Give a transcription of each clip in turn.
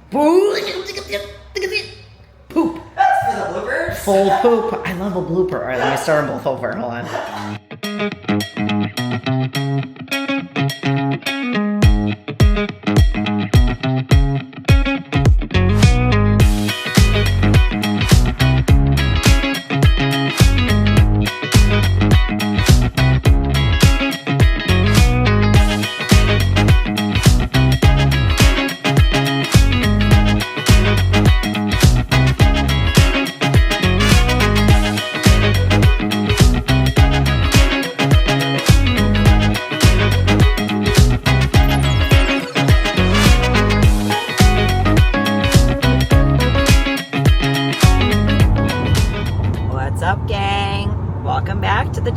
Poop. That's for the bloopers. Full poop. I love a blooper. All right, let me start them both over. Hold on.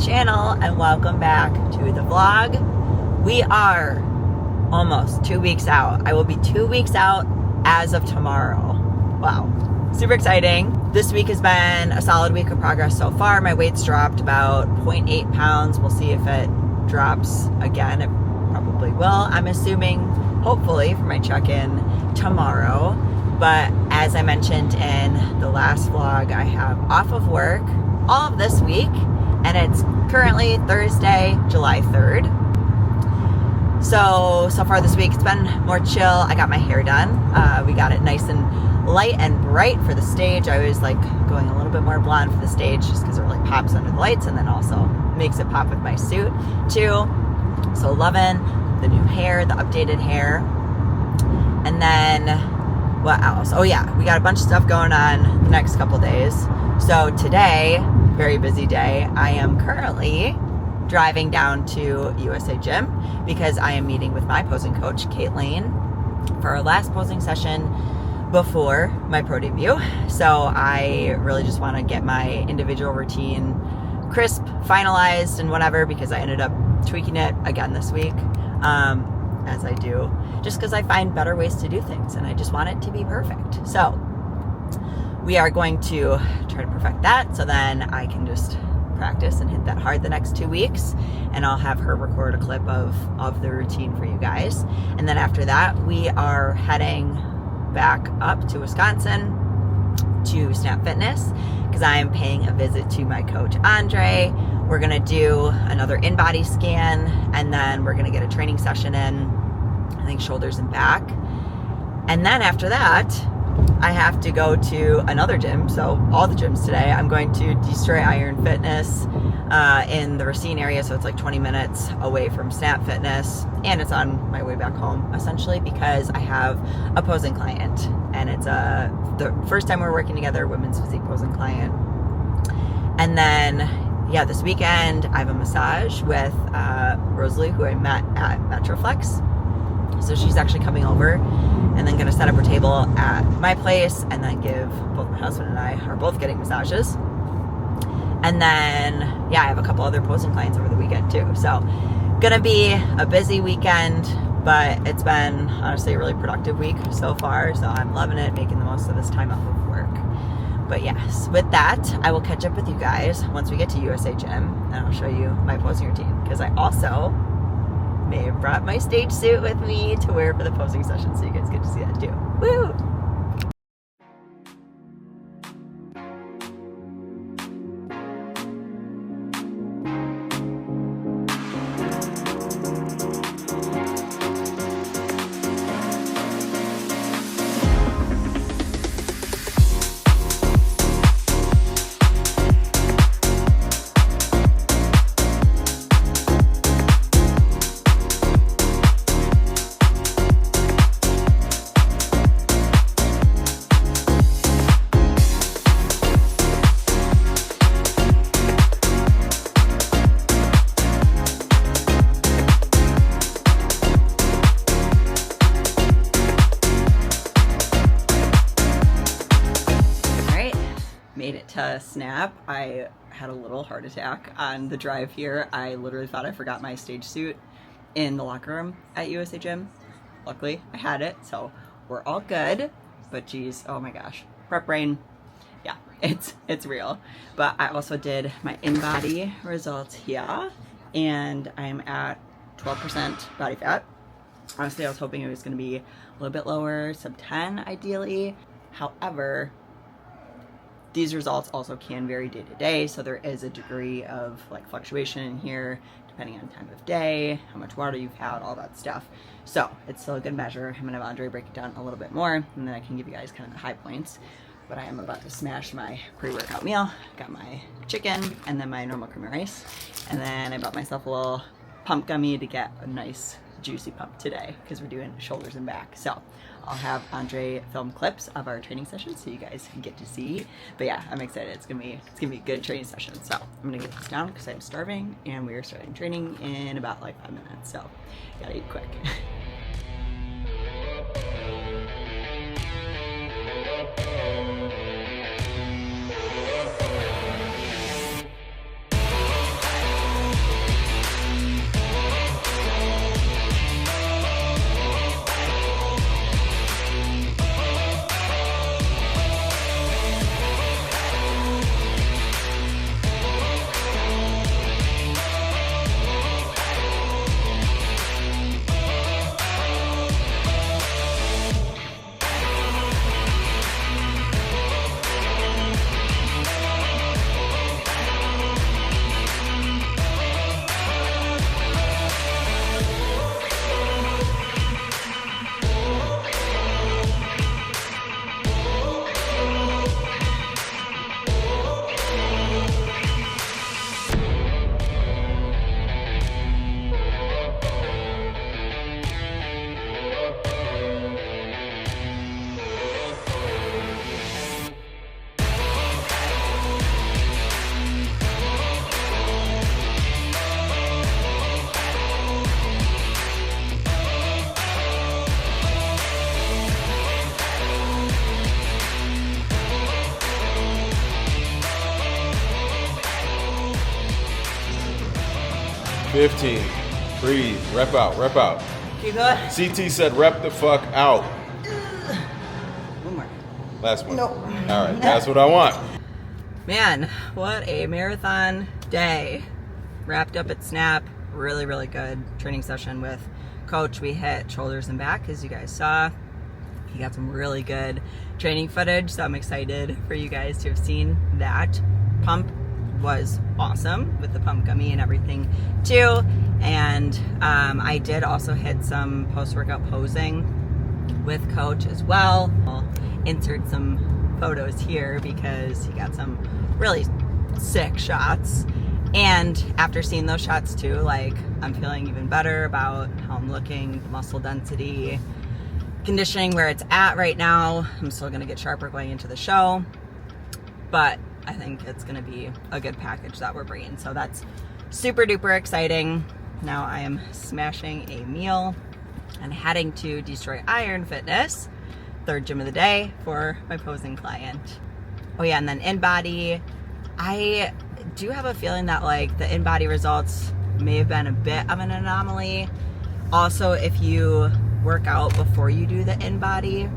Channel and welcome back to the vlog. We are almost 2 weeks out. I will be 2 weeks out as of tomorrow. Wow, super exciting. This week has been a solid week of progress so far. My weight's dropped about 0.8 pounds. We'll see if it drops again. It probably will. I'm assuming, hopefully, for my check-in tomorrow. But as I mentioned in the last vlog, I have off of work all of this week. And it's currently Thursday, July 3rd. So far this week, it's been more chill. I got my hair done. We got it nice and light and bright for the stage. I was like going a little bit more blonde for the stage just because it really pops under the lights and then also makes it pop with my suit too. So loving the new hair, the updated hair. And then what else? Oh yeah, we got a bunch of stuff going on the next couple days. So today, very busy day. I am currently driving down to USA Gym because I am meeting with my posing coach, Caitlin, for our last posing session before my pro debut. So I really just want to get my individual routine crisp, finalized, and whatever, because I ended up tweaking it again this week, as I do, just because I find better ways to do things and I just want it to be perfect. So we are going to try to perfect that so then I can just practice and hit that hard the next 2 weeks, and I'll have her record a clip of the routine for you guys. And then after that, we are heading back up to Wisconsin to Snap Fitness because I am paying a visit to my coach, Andre. We're going to do another InBody scan, and then we're going to get a training session in, I think, shoulders and back. And then after that, I have to go to another gym. So all the gyms today, I'm going to Destroy Iron Fitness in the Racine area. So it's like 20 minutes away from Snap Fitness, and it's on my way back home essentially because I have a posing client, and it's the first time we're working together, women's physique posing client. And then yeah, this weekend I have a massage with Rosalie, who I met at Metroflex. So she's actually coming over and then gonna set up her table at my place, and then give, both my husband and I are both getting massages. And then, yeah, I have a couple other posing clients over the weekend too. So gonna be a busy weekend, but it's been honestly a really productive week so far. So I'm loving it, making the most of this time off of work. But yes, with that, I will catch up with you guys once we get to USA Gym, and I'll show you my posing routine, because I also may have brought my stage suit with me to wear for the posing session, so you guys get to see that too. Woo! To Snap. I had a little heart attack on the drive here. I literally thought I forgot my stage suit in the locker room at USA Gym. Luckily, I had it, so we're all good. But geez, oh my gosh, prep brain, yeah, it's real. But I also did my InBody results here, and I'm at 12% body fat. Honestly, I was hoping it was going to be a little bit lower, sub 10 ideally. However, these results also can vary day to day, so there is a degree of like fluctuation in here depending on time of day, how much water you've had, all that stuff. So it's still a good measure. I'm gonna have Andre break it down a little bit more, and then I can give you guys kind of the high points. But I am about to smash my pre-workout meal. Got my chicken and then my normal creamy rice, and then I bought myself a little pump gummy to get a nice juicy pump today because we're doing shoulders and back. So I'll have Andre film clips of our training session so you guys can get to see. But yeah, I'm excited. It's gonna be a good training session. So I'm gonna get this down because I'm starving, and we are starting training in about like 5 minutes. So gotta eat quick. $15. Breathe. Rep out. Rep out. Keep going. CT said rep the fuck out. One more. Last one. Nope. All right. That's what I want. Man, what a marathon day. Wrapped up at Snap. Really, really good training session with Coach. We hit shoulders and back, as you guys saw. He got some really good training footage, so I'm excited for you guys to have seen that. Pump was awesome with the pump gummy and everything too. And I did also hit some post-workout posing with Coach as well. I'll insert some photos here because he got some really sick shots. And after seeing those shots too, like, I'm feeling even better about how I'm looking, the muscle density, conditioning where it's at right now. I'm still gonna get sharper going into the show, but I think it's gonna be a good package that we're bringing. So that's super duper exciting. Now I am smashing a meal and heading to Destroy Iron Fitness, third gym of the day for my posing client. Oh yeah, and then InBody. I do have a feeling that like the InBody results may have been a bit of an anomaly. Also, if you work out before you do the InBody,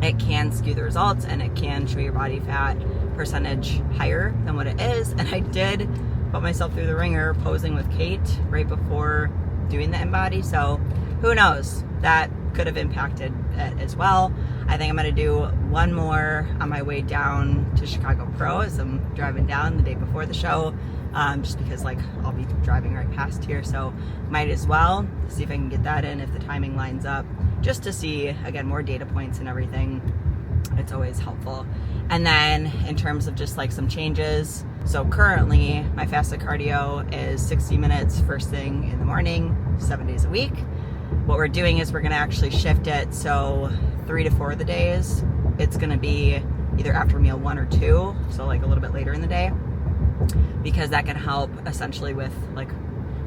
it can skew the results and it can show your body fat percentage higher than what it is. And I did put myself through the ringer posing with Kate right before doing the InBody, so who knows, that could have impacted it as well. I think I'm gonna do one more on my way down to Chicago Pro as I'm driving down the day before the show, just because like I'll be driving right past here, so might as well see if I can get that in if the timing lines up, just to see again more data points and everything. It's always helpful. And then in terms of just like some changes, so currently my fasted cardio is 60 minutes first thing in the morning, 7 days a week. What we're doing is we're gonna actually shift it, so 3 to 4 of the days it's gonna be either after meal 1 or 2, so like a little bit later in the day, because that can help essentially with like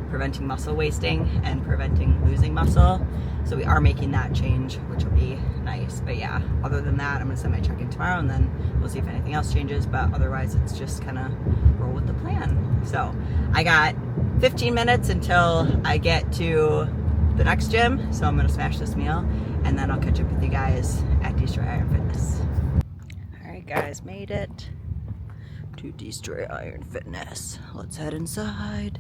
preventing muscle wasting and preventing losing muscle. So we are making that change, which will be nice. But yeah, other than that, I'm gonna send my check-in tomorrow and then we'll see if anything else changes, but otherwise it's just kind of roll with the plan. So I got 15 minutes until I get to the next gym, so I'm gonna smash this meal and then I'll catch up with you guys at Destroy Iron Fitness. All right guys, made it to Destroy Iron Fitness. Let's head inside.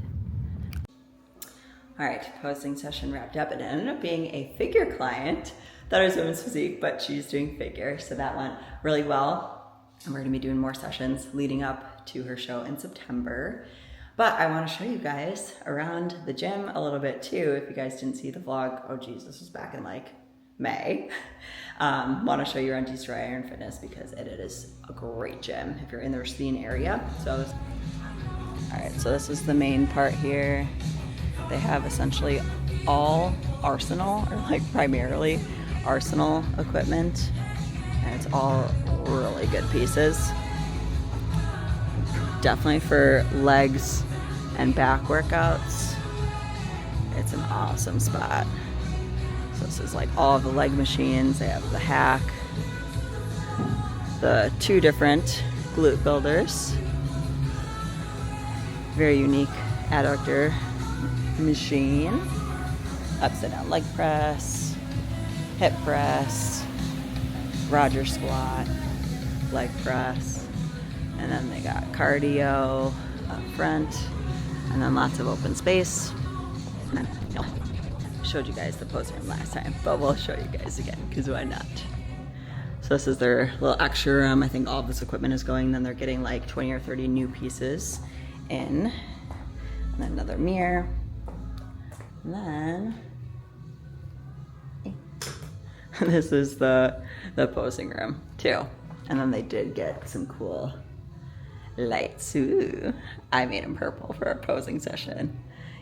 All right, posing session wrapped up, and it ended up being a figure client. Thought it was women's physique, but she's doing figure, so that went really well. And we're gonna be doing more sessions leading up to her show in September. But I wanna show you guys around the gym a little bit too. If you guys didn't see the vlog, oh geez, this was back in like May. Wanna show you around Destroy Iron Fitness because it is a great gym if you're in the Racine area. All right, so this is the main part here. They have essentially all Arsenal, or like primarily Arsenal equipment, and it's all really good pieces. Definitely for legs and back workouts, it's an awesome spot. So this is like all of the leg machines. They have the hack, the 2 different glute builders, very unique adductor machine, upside down leg press, hip press, Roger squat, leg press, and then they got cardio up front, and then lots of open space. And then, showed you guys the pose room last time, but we'll show you guys again because why not? So this is their little extra room. I think all of this equipment is going. Then they're getting like 20 or 30 new pieces in, and then another mirror, and then this is the posing room too. And then they did get some cool lights. Ooh, I made them purple for our posing session.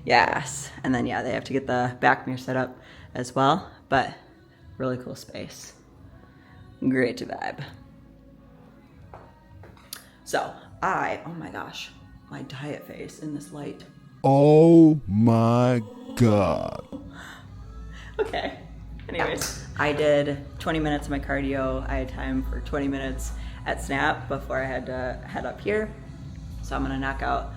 Yes. And then yeah, they have to get the back mirror set up as well, but really cool space. Great to vibe. So oh my gosh, my diet face in this light. Oh my God. Okay. Anyways, I did 20 minutes of my cardio. I had time for 20 minutes at Snap before I had to head up here. So I'm gonna knock out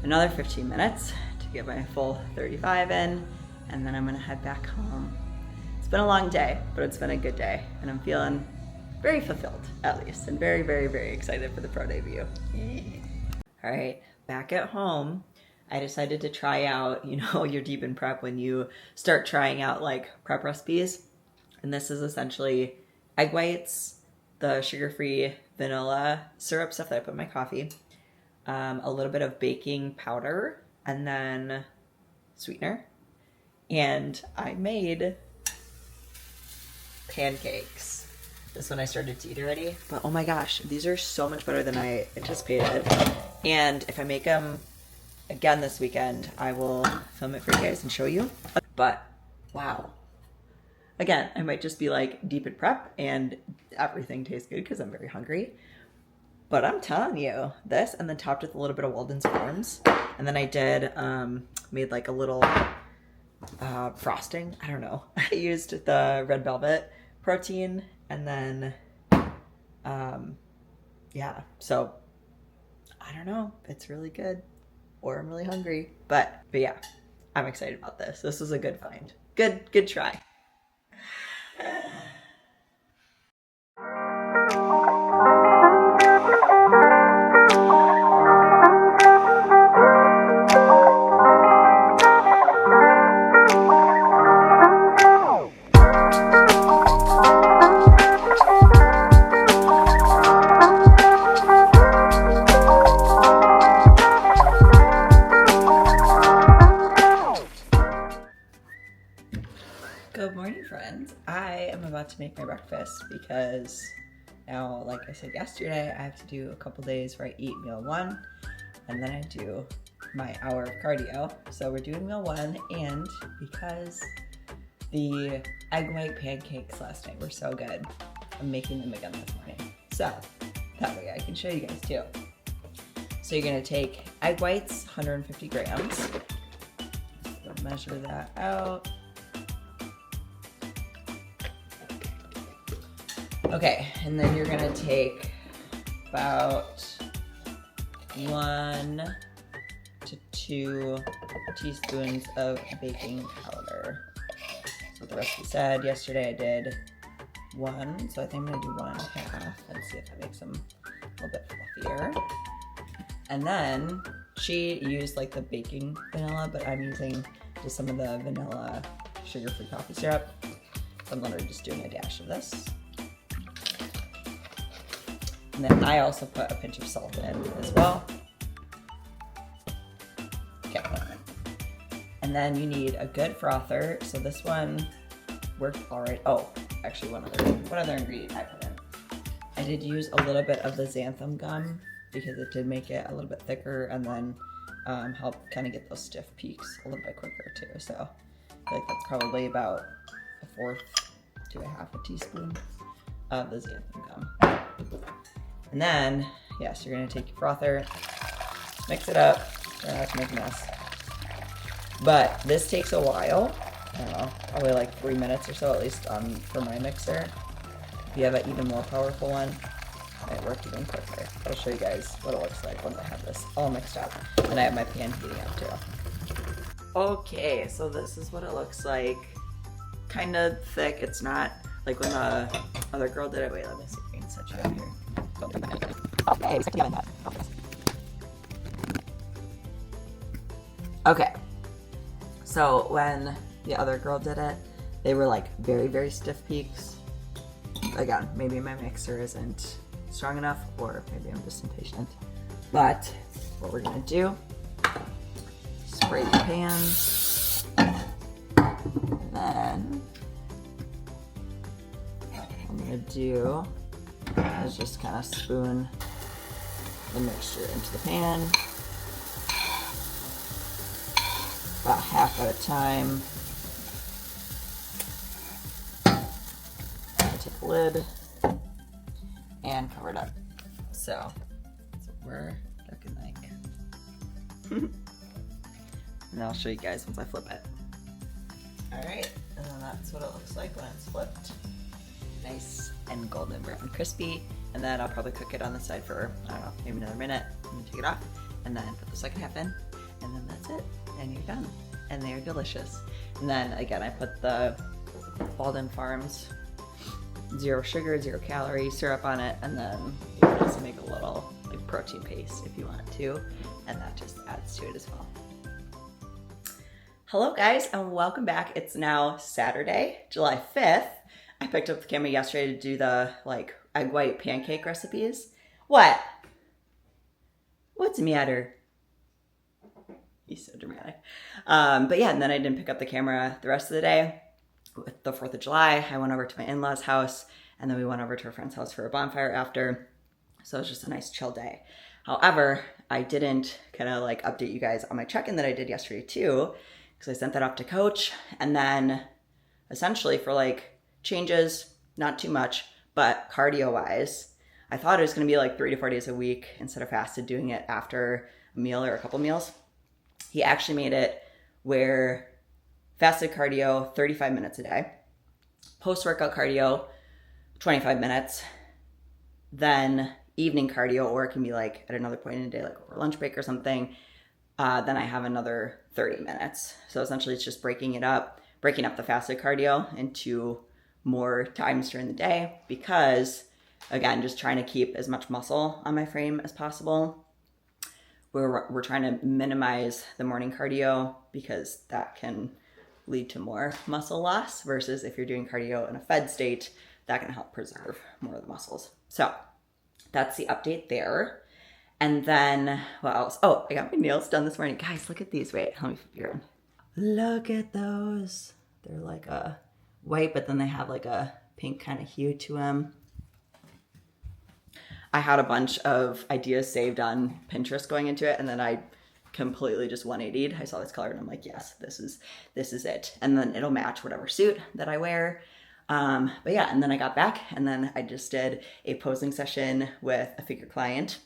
another 15 minutes to get my full 35 in, and then I'm gonna head back home. It's been a long day, but it's been a good day, and I'm feeling very fulfilled, at least, and very, very, very excited for the pro debut. All right, back at home, I decided to try out, you're deep in prep when you start trying out like prep recipes. And this is essentially egg whites, the sugar-free vanilla syrup stuff that I put in my coffee, a little bit of baking powder, and then sweetener. And I made pancakes. This one I started to eat already, but oh my gosh, these are so much better than I anticipated. And if I make them again this weekend, I will film it for you guys and show you. But wow. Again, I might just be like deep in prep and everything tastes good because I'm very hungry. But I'm telling you, this, and then topped with a little bit of Walden's Farms. And then I did, made like a little frosting. I don't know. I used the red velvet protein, and then, yeah. So, I don't know. It's really good. Or I'm really hungry. But yeah, I'm excited about this. This was a good find. Good try. Good morning, friends. I am about to make my breakfast because now, like I said yesterday, I have to do a couple days where I eat meal 1 and then I do my hour of cardio. So we're doing meal 1, and because the egg white pancakes last night were so good, I'm making them again this morning. So that way I can show you guys too. So you're gonna take egg whites, 150 grams. So measure that out. Okay, and then you're gonna take about 1 to 2 teaspoons of baking powder. So the recipe said. Yesterday I did 1, so I think I'm gonna do 1.5 and see if that makes them a little bit fluffier. And then she used like the baking vanilla, but I'm using just some of the vanilla sugar-free coffee syrup. So I'm literally just doing a dash of this. And then I also put a pinch of salt in as well. Okay. And then you need a good frother. So this one worked all right. Oh, actually one other ingredient I put in. I did use a little bit of the xanthan gum because it did make it a little bit thicker and then help kind of get those stiff peaks a little bit quicker too. So I think that's probably about 1/4 to 1/2 teaspoon of the xanthan gum. And then, yes, you're gonna take your frother, mix it up, try not to make a mess. But this takes a while, I don't know, probably like 3 minutes or so, at least for my mixer. If you have an even more powerful one, it might work even quicker. I'll show you guys what it looks like once I have this all mixed up. And I have my pan heating up too. Okay, so this is what it looks like. Kind of thick. It's not like when the other girl did it. Wait, let me see if I can set you up here. Okay, so when the other girl did it, they were like very, very stiff peaks. Again, maybe my mixer isn't strong enough, or maybe I'm just impatient. But what we're gonna do, spray the pan, and then what I'm gonna do is just kind of spoon the mixture into the pan, about half at a time. Take the lid and cover it up. So that's what we're looking like. And I'll show you guys once I flip it. All right, and then that's what it looks like when it's flipped. Nice and golden brown crispy. And then I'll probably cook it on the side for, I don't know, maybe another minute. And take it off and then put the second half in. And then that's it. And you're done. And they're delicious. And then again, I put the Walden Farms 0 sugar, 0 calorie syrup on it. And then you can also make a little like protein paste if you want to. And that just adds to it as well. Hello guys, and welcome back. It's now Saturday, July 5th. I picked up the camera yesterday to do the like egg white pancake recipes. What? What's the matter? He's so dramatic. But yeah, and then I didn't pick up the camera the rest of the day. With the 4th of July, I went over to my in-laws' house, and then we went over to a friend's house for a bonfire after. So it was just a nice chill day. However, I didn't kind of like update you guys on my check-in that I did yesterday too, because I sent that off to coach. And then essentially for like changes, not too much, but cardio-wise, I thought it was gonna be like 3 to 4 days a week instead of fasted, doing it after a meal or a couple meals. He actually made it where fasted cardio, 35 minutes a day, post-workout cardio, 25 minutes, then evening cardio, or it can be like at another point in the day, like over lunch break or something, then I have another 30 minutes. So essentially it's just breaking up the fasted cardio into more times during the day, because again, just trying to keep as much muscle on my frame as possible. We're trying to minimize the morning cardio because that can lead to more muscle loss, versus if you're doing cardio in a fed state, that can help preserve more of the muscles. So that's the update there. And then what else? Oh, I got my nails done this morning. Guys, look at these. Wait, let me flip you around. Look at those. They're like a white, but then they have like a pink kind of hue to them. I had a bunch of ideas saved on Pinterest going into it, and then I completely just 180'd. I saw this color and I'm like, yes, this is it. And then it'll match whatever suit that I wear. But yeah, and then I got back, and then I just did a posing session with a figure client.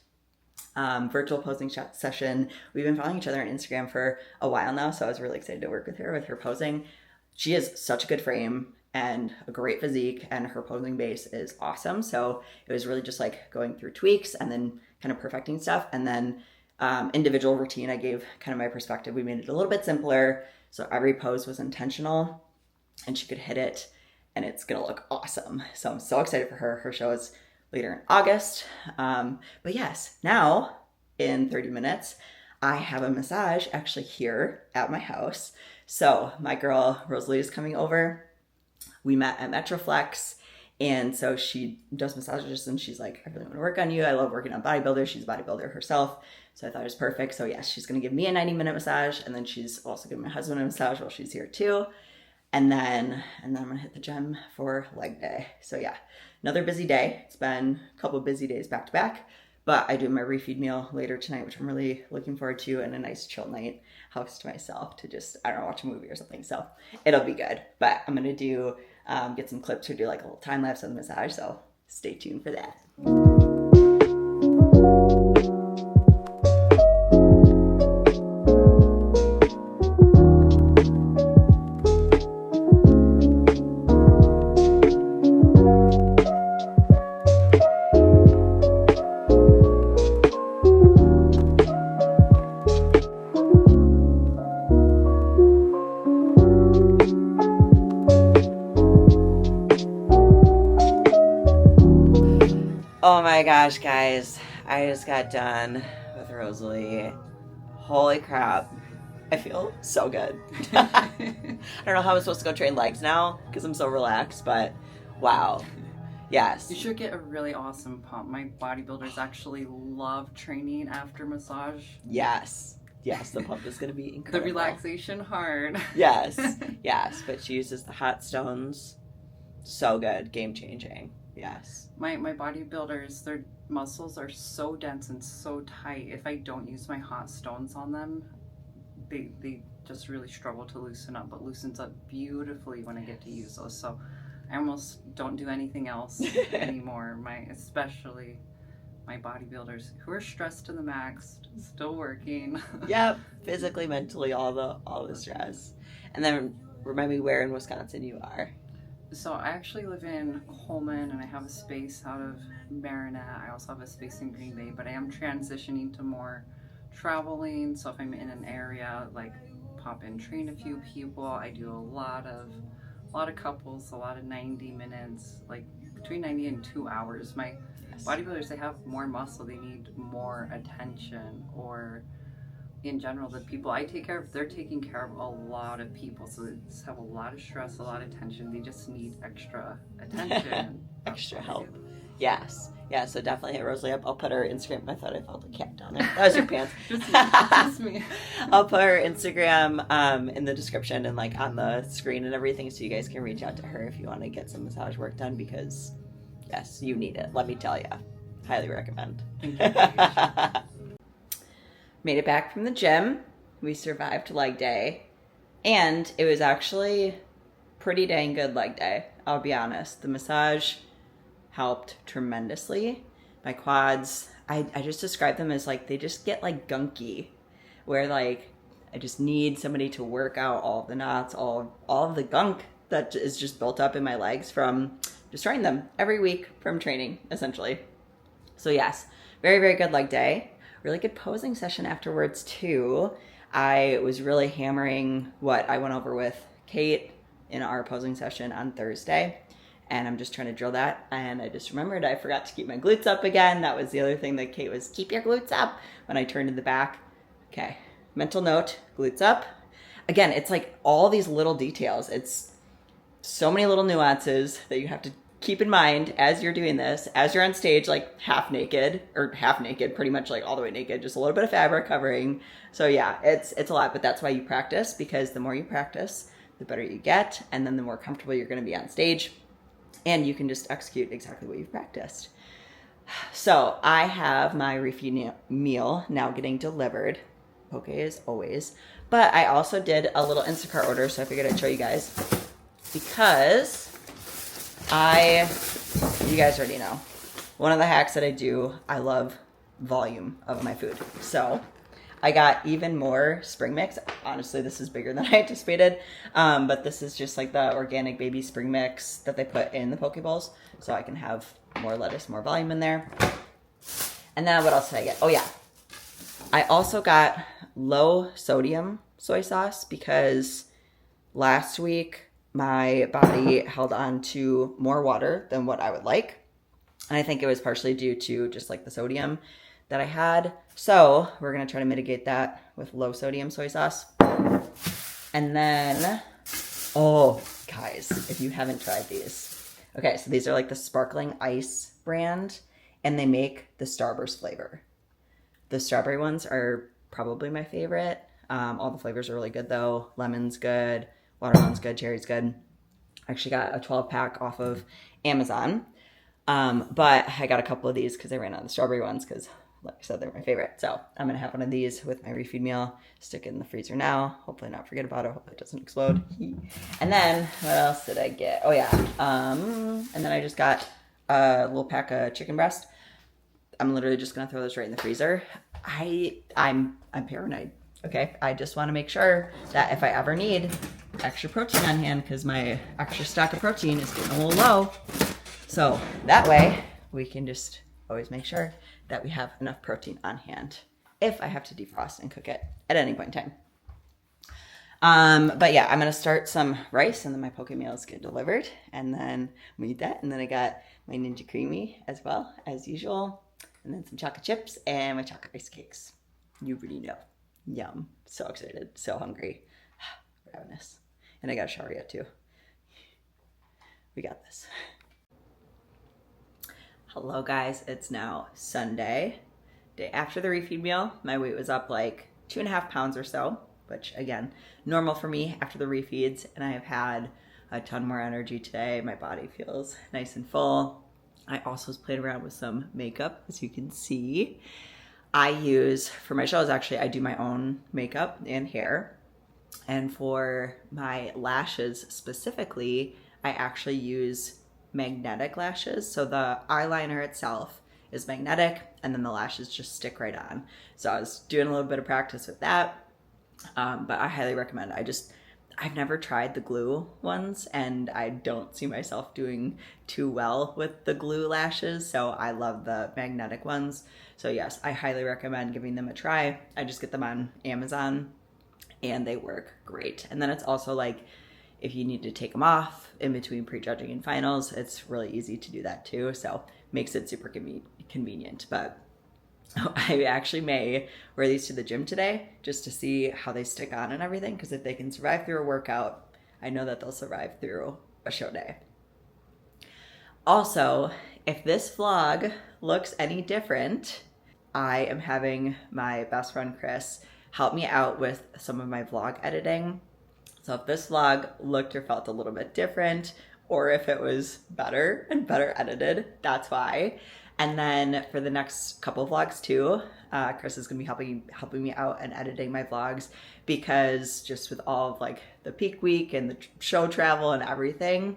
Virtual posing session. We've been following each other on Instagram for a while now, so I was really excited to work with her posing. She has such a good frame and a great physique, and her posing base is awesome. So it was really just like going through tweaks and then kind of perfecting stuff. And then individual routine, I gave kind of my perspective. We made it a little bit simpler, so every pose was intentional and she could hit it, and it's gonna look awesome. So I'm so excited for her. Her show is later in August. But yes, now in 30 minutes, I have a massage actually here at my house. So my girl Rosalie is coming over. We met at Metroflex, and so she does massages, and she's like, I really want to work on you. I love working on bodybuilders. She's a bodybuilder herself, so I thought it was perfect. So yes, she's going to give me a 90-minute massage, and then she's also giving my husband a massage while she's here too. And then I'm going to hit the gym for leg day. So yeah, another busy day. It's been a couple of busy days back to back, but I do my refeed meal later tonight, which I'm really looking forward to, and a nice chill night, house to myself to just, I don't know, watch a movie or something. So it'll be good, but I'm going to do, get some clips or do like a little time lapse of the massage. So stay tuned for that. Oh my gosh, guys, I just got done with Rosalie. Holy crap. I feel so good. I don't know how I'm supposed to go train legs now because I'm so relaxed, but wow. Yes. You should get a really awesome pump. My bodybuilders actually love training after massage. Yes. Yes, the pump is going to be incredible. The relaxation hard. Yes. Yes, but she uses the hot stones. So good. Game changing. Yes. My bodybuilders, their muscles are so dense and so tight. If I don't use my hot stones on them, they just really struggle to loosen up, but loosens up beautifully when I get to use those. So I almost don't do anything else anymore. Especially my bodybuilders who are stressed to the max, still working. Yep. Physically, mentally, all the stress. And then remind me where in Wisconsin you are. So I actually live in Holman, and I have a space out of Marinette. I also have a space in Green Bay, but I am transitioning to more traveling. So if I'm in an area, like pop in, train a few people. I do a lot of couples, a lot of 90 minutes, like between 90 and 2 hours. My bodybuilders, they have more muscle, they need more attention, or in general, the people I take care of, they're taking care of a lot of people, so they just have a lot of stress, a lot of tension. They just need extra attention. Extra help. Yes. Yeah, so definitely hit Rosalie up. I'll put her Instagram. I thought I felt a cat down there. That was your pants. Just me. I'll put her Instagram in the description and like on the screen and everything, so you guys can reach out to her if you want to get some massage work done, because yes, you need it. Let me tell you. Highly recommend. Thank you. Made it back from the gym. We survived leg day. And it was actually pretty dang good leg day. I'll be honest. The massage helped tremendously. My quads, I just describe them as like, they just get like gunky. Where like, I just need somebody to work out all of the knots, all of the gunk that is just built up in my legs from destroying them every week from training, essentially. So yes, very, very good leg day. Really good posing session afterwards too. I was really hammering what I went over with Kate in our posing session on Thursday, and I'm just trying to drill that. And I just remembered I forgot to keep my glutes up again. That was the other thing that Kate was, keep your glutes up when I turned to the back. Okay, mental note, glutes up. Again, it's like all these little details. It's so many little nuances that you have to keep in mind as you're doing this, as you're on stage, like half naked, pretty much like all the way naked, just a little bit of fabric covering. So yeah, it's a lot, but that's why you practice, because the more you practice, the better you get, and then the more comfortable you're going to be on stage, and you can just execute exactly what you've practiced. So I have my refeed meal now getting delivered. Okay, as always. But I also did a little Instacart order, so I figured I'd show you guys, because you guys already know, one of the hacks that I do, I love volume of my food. So I got even more spring mix. Honestly, this is bigger than I anticipated. But this is just like the organic baby spring mix that they put in the poke bowls, so I can have more lettuce, more volume in there. And then what else did I get? Oh yeah, I also got low sodium soy sauce, because last week my body held on to more water than what I would like. And I think it was partially due to just like the sodium that I had. So we're going to try to mitigate that with low sodium soy sauce. And then, oh, guys, if you haven't tried these. Okay, so these are like the Sparkling Ice brand, and they make the Starburst flavor. The strawberry ones are probably my favorite. All the flavors are really good though. Lemon's good, watermelon's good, cherry's good. I actually got a 12 pack off of Amazon. But I got a couple of these because I ran out of the strawberry ones because, like I said, they're my favorite. So I'm going to have one of these with my refeed meal. Stick it in the freezer now. Hopefully not forget about it. Hope it doesn't explode. And then what else did I get? Oh yeah. And then I just got a little pack of chicken breast. I'm literally just going to throw this right in the freezer. I'm paranoid. Okay. I just want to make sure that if I ever need extra protein on hand, because my extra stock of protein is getting a little low. So that way we can just always make sure that we have enough protein on hand if I have to defrost and cook it at any point in time. But yeah, I'm going to start some rice and then my poke meals get delivered and then we eat that. And then I got my Ninja Creamy as well as usual. And then some chocolate chips and my chocolate rice cakes. You already know. Yum. So excited. So hungry. Ravenous. And I got a shower yet too. We got this. Hello guys, it's now Sunday, day after the refeed meal. My weight was up like 2.5 pounds or so, which again, normal for me after the refeeds, and I have had a ton more energy today. My body feels nice and full. I also was playing around with some makeup, as you can see. I use, for my shows actually, I do my own makeup and hair. And for my lashes specifically, I actually use magnetic lashes. So the eyeliner itself is magnetic and then the lashes just stick right on. So I was doing a little bit of practice with that. But I highly recommend. I've never tried the glue ones and I don't see myself doing too well with the glue lashes. So I love the magnetic ones. So yes, I highly recommend giving them a try. I just get them on Amazon and they work great. And then it's also like, if you need to take them off in between prejudging and finals, it's really easy to do that too. So makes it super convenient. But I actually may wear these to the gym today just to see how they stick on and everything. Because if they can survive through a workout, I know that they'll survive through a show day. Also, if this vlog looks any different, I am having my best friend Chris help me out with some of my vlog editing. So if this vlog looked or felt a little bit different, or if it was better and better edited, that's why. And then for the next couple vlogs too, Chris is gonna be helping me out and editing my vlogs, because just with all of like the peak week and the show travel and everything,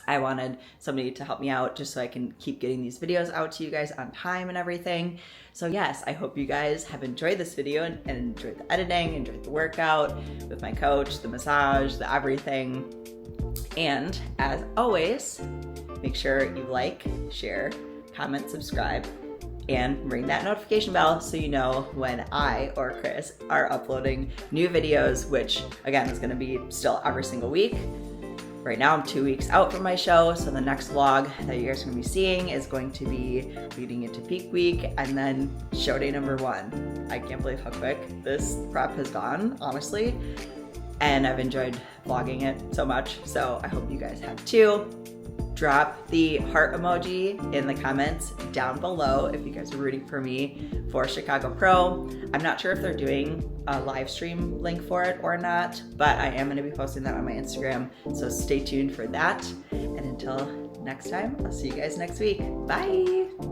I wanted somebody to help me out just so I can keep getting these videos out to you guys on time and everything. So yes, I hope you guys have enjoyed this video and enjoyed the editing, enjoyed the workout with my coach, the massage, the everything. And as always, make sure you like, share, comment, subscribe, and ring that notification bell so you know when I or Chris are uploading new videos, which again is gonna be still every single week. Right now I'm 2 weeks out from my show, so the next vlog that you guys are gonna be seeing is going to be leading into peak week and then show day number 1. I can't believe how quick this prep has gone, honestly. And I've enjoyed vlogging it so much, so I hope you guys have too. Drop the heart emoji in the comments down below if you guys are rooting for me for Chicago Pro. I'm not sure if they're doing a live stream link for it or not, but I am going to be posting that on my Instagram, so stay tuned for that. And until next time, I'll see you guys next week. Bye!